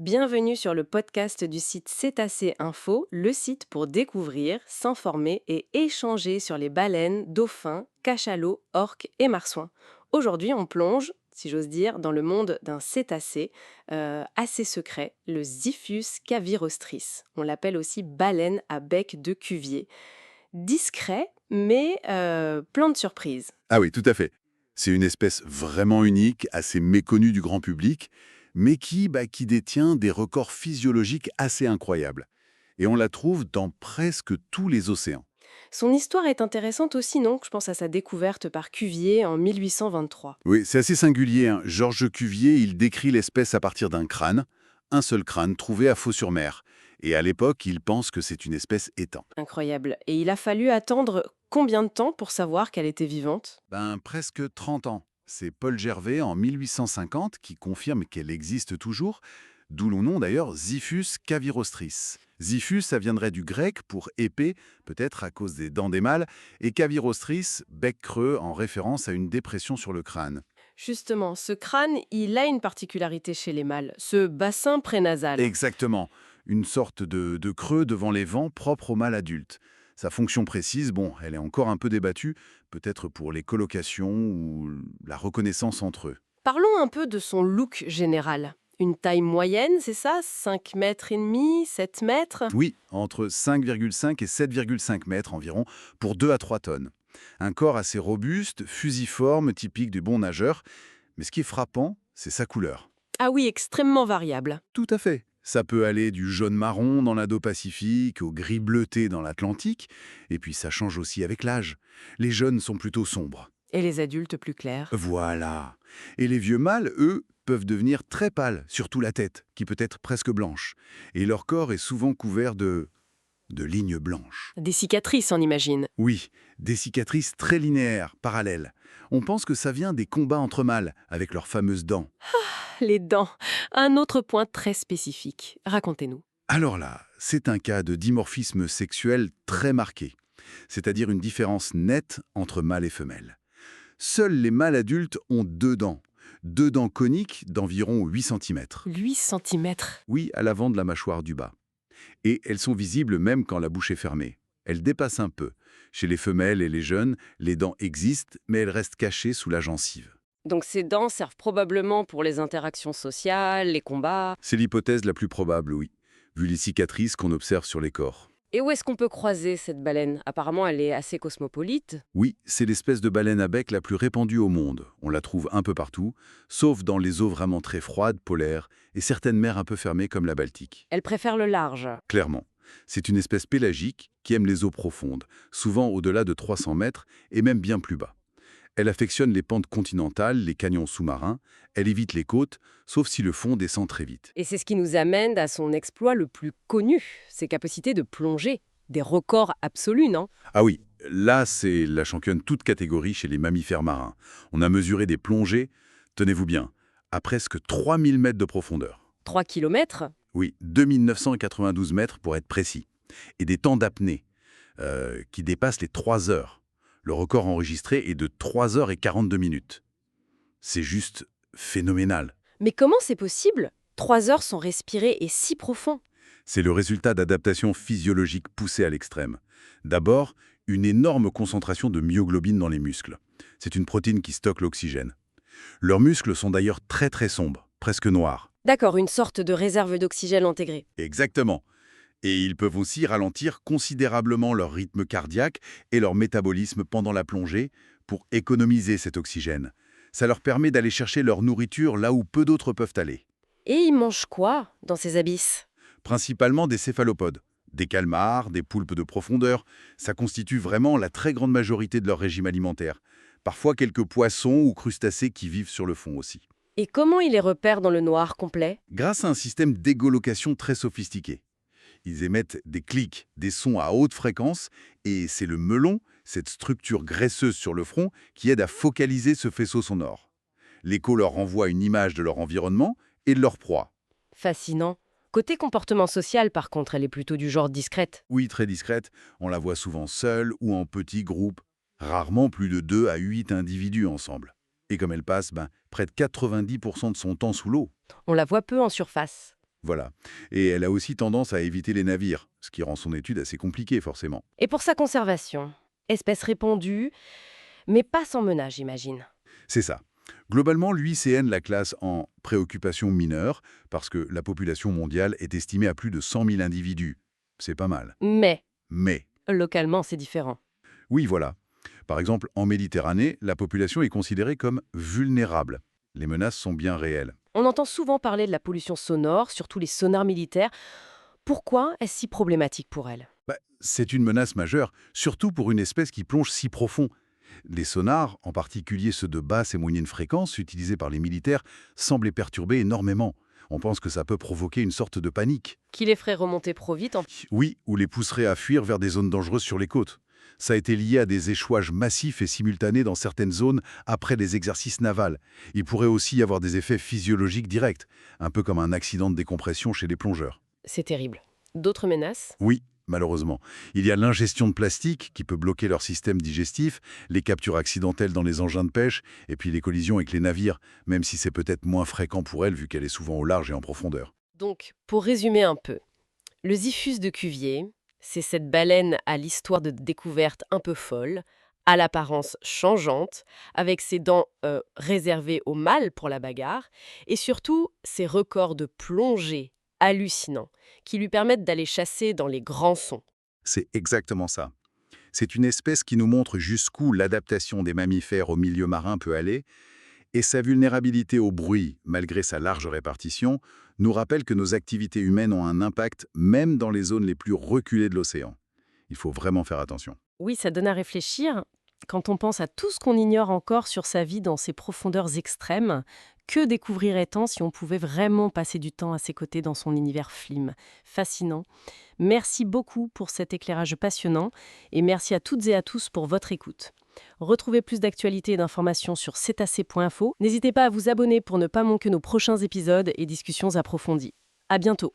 Bienvenue sur le podcast du site Cétacé Info, le site pour découvrir, s'informer et échanger sur les baleines, dauphins, cachalots, orques et marsouins. Aujourd'hui, on plonge, si j'ose dire, dans le monde d'un cétacé assez secret, le Ziphus cavirostris. On l'appelle aussi baleine à bec de Cuvier. Discret, mais plein de surprises. Ah oui, tout à fait. C'est une espèce vraiment unique, assez méconnue du grand public, mais qui détient des records physiologiques assez incroyables. Et on la trouve dans presque tous les océans. Son histoire est intéressante aussi, non? Je pense à sa découverte par Cuvier en 1823. Oui, c'est assez singulier, hein. Georges Cuvier, il décrit l'espèce à partir d'un crâne, un seul crâne trouvé à Fos-sur-Mer. Et à l'époque, il pense que c'est une espèce éteinte. Incroyable. Et il a fallu attendre combien de temps pour savoir qu'elle était vivante? Presque 30 ans. C'est Paul Gervais, en 1850, qui confirme qu'elle existe toujours, d'où le nom d'ailleurs Ziphus cavirostris. Ziphus, ça viendrait du grec pour épée, peut-être à cause des dents des mâles, et cavirostris, bec creux, en référence à une dépression sur le crâne. Justement, ce crâne, il a une particularité chez les mâles, ce bassin prénasal. Exactement, une sorte de creux devant les vents propre au mâle adulte. Sa fonction précise, bon, elle est encore un peu débattue, peut-être pour les colocations ou la reconnaissance entre eux. Parlons un peu de son look général. Une taille moyenne, c'est ça? 5 mètres et demi, 7 mètres? Oui, entre 5,5 et 7,5 mètres environ, pour 2 à 3 tonnes. Un corps assez robuste, fusiforme, typique du bon nageur. Mais ce qui est frappant, c'est sa couleur. Ah oui, extrêmement variable. Tout à fait. Ça peut aller du jaune-marron dans l'Indo-Pacifique au gris bleuté dans l'Atlantique, et puis ça change aussi avec l'âge. Les jeunes sont plutôt sombres. Et les adultes plus clairs. Voilà. Et les vieux mâles, eux, peuvent devenir très pâles, surtout la tête, qui peut être presque blanche. Et leur corps est souvent couvert de lignes blanches. Des cicatrices, on imagine. Oui, des cicatrices très linéaires, parallèles. On pense que ça vient des combats entre mâles, avec leurs fameuses dents. Les dents. Un autre point très spécifique. Racontez-nous. Alors là, c'est un cas de dimorphisme sexuel très marqué, c'est-à-dire une différence nette entre mâle et femelle. Seuls les mâles adultes ont deux dents coniques d'environ 8 centimètres. 8 centimètres. Oui, à l'avant de la mâchoire du bas. Et elles sont visibles même quand la bouche est fermée. Elles dépassent un peu. Chez les femelles et les jeunes, les dents existent, mais elles restent cachées sous la gencive. Donc ces dents servent probablement pour les interactions sociales, les combats. C'est l'hypothèse la plus probable, oui, vu les cicatrices qu'on observe sur les corps. Et où est-ce qu'on peut croiser cette baleine? Apparemment, elle est assez cosmopolite. Oui, c'est l'espèce de baleine à bec la plus répandue au monde. On la trouve un peu partout, sauf dans les eaux vraiment très froides, polaires, et certaines mers un peu fermées comme la Baltique. Elle préfère le large. Clairement, c'est une espèce pélagique qui aime les eaux profondes, souvent au-delà de 300 mètres et même bien plus bas. Elle affectionne les pentes continentales, les canyons sous-marins, elle évite les côtes, sauf si le fond descend très vite. Et c'est ce qui nous amène à son exploit le plus connu, ses capacités de plonger. Des records absolus, non? Ah oui, là c'est la championne toute catégorie chez les mammifères marins. On a mesuré des plongées, tenez-vous bien, à presque 3000 mètres de profondeur. 3 kilomètres? Oui, 2992 mètres pour être précis. Et des temps d'apnée qui dépassent les 3 heures. Le record enregistré est de 3 heures et 42 minutes. C'est juste phénoménal. Mais comment c'est possible? 3 heures sans respirer et si profond. C'est le résultat d'adaptations physiologiques poussées à l'extrême. D'abord, une énorme concentration de myoglobine dans les muscles. C'est une protéine qui stocke l'oxygène. Leurs muscles sont d'ailleurs très très sombres, presque noirs. D'accord, une sorte de réserve d'oxygène intégrée. Exactement. Et ils peuvent aussi ralentir considérablement leur rythme cardiaque et leur métabolisme pendant la plongée pour économiser cet oxygène. Ça leur permet d'aller chercher leur nourriture là où peu d'autres peuvent aller. Et ils mangent quoi dans ces abysses? Principalement des céphalopodes, des calmars, des poulpes de profondeur. Ça constitue vraiment la très grande majorité de leur régime alimentaire. Parfois quelques poissons ou crustacés qui vivent sur le fond aussi. Et comment ils les repèrent dans le noir complet? Grâce à un système d'écholocation très sophistiqué. Ils émettent des clics, des sons à haute fréquence, et c'est le melon, cette structure graisseuse sur le front, qui aide à focaliser ce faisceau sonore. L'écho leur renvoie une image de leur environnement et de leur proie. Fascinant. Côté comportement social, par contre, elle est plutôt du genre discrète. Oui, très discrète, on la voit souvent seule ou en petits groupes, rarement plus de 2 à 8 individus ensemble. Et comme elle passe près de 90% de son temps sous l'eau. On la voit peu en surface. Voilà. Et elle a aussi tendance à éviter les navires, ce qui rend son étude assez compliquée forcément. Et pour sa conservation, espèce répandue, mais pas sans menace, j'imagine. C'est ça. Globalement, l'UICN la classe en préoccupation mineure parce que la population mondiale est estimée à plus de 100 000 individus. C'est pas mal. Mais, Mais, localement, c'est différent. oui, voilà. Par exemple, en Méditerranée, la population est considérée comme vulnérable. Les menaces sont bien réelles. On entend souvent parler de la pollution sonore, surtout les sonars militaires. Pourquoi est-ce si problématique pour elle? C'est une menace majeure, surtout pour une espèce qui plonge si profond. Les sonars, en particulier ceux de basse et moyenne fréquence utilisés par les militaires, semblent les perturber énormément. On pense que ça peut provoquer une sorte de panique. Qui les ferait remonter trop vite en... Oui, ou les pousserait à fuir vers des zones dangereuses sur les côtes. Ça a été lié à des échouages massifs et simultanés dans certaines zones après des exercices navals. Il pourrait aussi y avoir des effets physiologiques directs, un peu comme un accident de décompression chez les plongeurs. C'est terrible. D'autres menaces? Oui, malheureusement. Il y a l'ingestion de plastique qui peut bloquer leur système digestif, les captures accidentelles dans les engins de pêche, et puis les collisions avec les navires, même si c'est peut-être moins fréquent pour elle vu qu'elle est souvent au large et en profondeur. Donc, pour résumer un peu, le Ziphus de Cuvier, c'est cette baleine à l'histoire de découverte un peu folle, à l'apparence changeante, avec ses dents réservées au mâle pour la bagarre, et surtout ses records de plongée hallucinants, qui lui permettent d'aller chasser dans les grands sons. C'est exactement ça. C'est une espèce qui nous montre jusqu'où l'adaptation des mammifères au milieu marin peut aller, et sa vulnérabilité au bruit, malgré sa large répartition, nous rappelle que nos activités humaines ont un impact même dans les zones les plus reculées de l'océan. Il faut vraiment faire attention. Oui, ça donne à réfléchir quand on pense à tout ce qu'on ignore encore sur sa vie dans ces profondeurs extrêmes. Que découvrirait-on si on pouvait vraiment passer du temps à ses côtés dans son univers flim? Fascinant. Merci beaucoup pour cet éclairage passionnant et merci à toutes et à tous pour votre écoute. Retrouvez plus d'actualités et d'informations sur cetacé.info. N'hésitez pas à vous abonner pour ne pas manquer nos prochains épisodes et discussions approfondies. À bientôt.